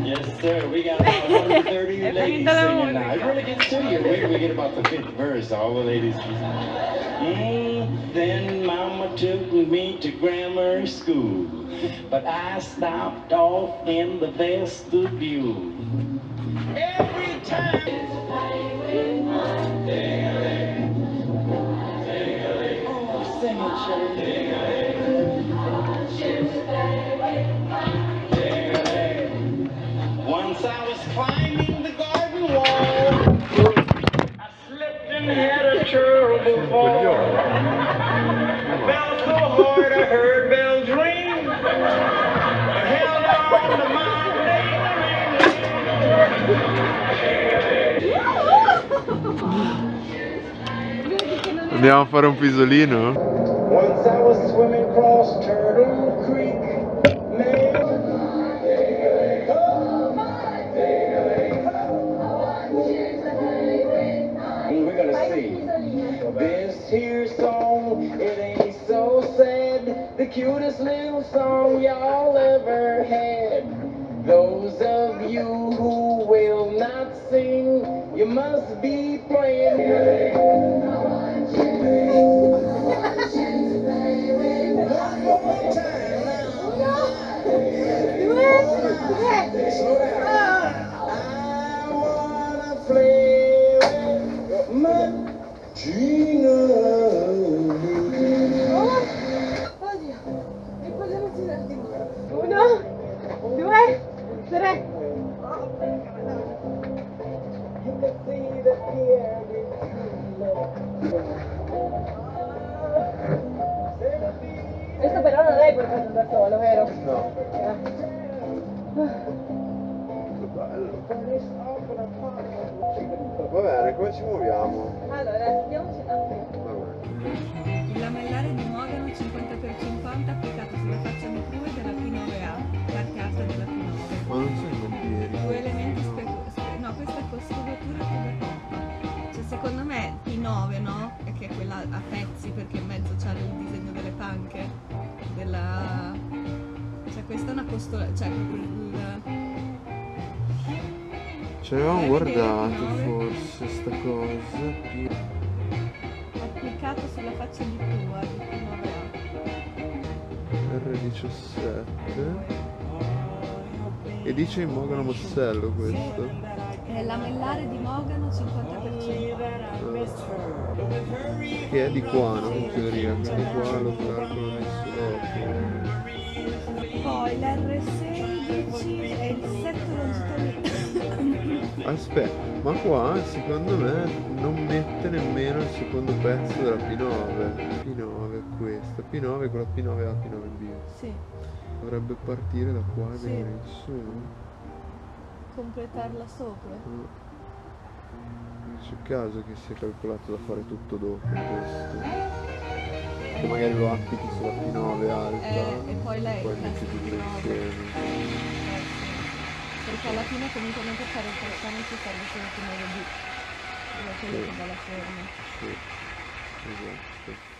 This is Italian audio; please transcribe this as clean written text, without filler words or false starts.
Yes, sir. We got about 130 ladies singing now. It really gets to you. Wait till we get about the 5th verse. All the ladies. Then Mama took me to grammar school, but I stopped off in the vestibule. Every time. Oh, sing it, Once I was climbing the garden wall, I slipped and had a terrible fall. I fell so hard I heard bells ring. I held on to my Andiamo a fare un pisolino? Once I was swimming across Turtle Creek, we're gonna sing this here song. It ain't so sad, the cutest little song y'all ever had. Those of you who will not sing, you must be playing. Questo però non l'hai portato da solo, vero? No. Bello. Va bene, come ci muoviamo? Allora, andiamoci un attimo. Va bene. Il lamellare di Mogano 50x50 applicato sulla faccia di Prue della P9A, parte alta della P9. Ma non sono i pompieri. Due elementi no, questa è costruzione per cioè secondo me P9, no? Che è quella a pezzi perché in mezzo c'ha il disegno delle panche della... cioè questa è una costruzione, cioè proprio il... Ci avevamo guardato forse sta cosa più... applicato sulla faccia di Prue di P9A. R17 e dice in Mogano Mossello questo. È lamellare di Mogano 50%. Che è di qua, no? In teoria, quindi qua lo calcolo messo dopo. Poi l'R16 e il 7 longitudine. Aspetta, ma qua secondo me non mette nemmeno il secondo pezzo della P9. P9 è questa, P9 con la P9A, P9B. Sì. Dovrebbe partire da qua e Sì. venire in su. Completarla sopra. C'è caso che sia calcolato da fare tutto dopo questo. Che magari lo applichi sulla P9 alta E poi lei poi metti tutto insieme. Perché alla fine comunque non per fare il passaggi ci serve solo P9B. Quello che dà la forma. Sì, esatto.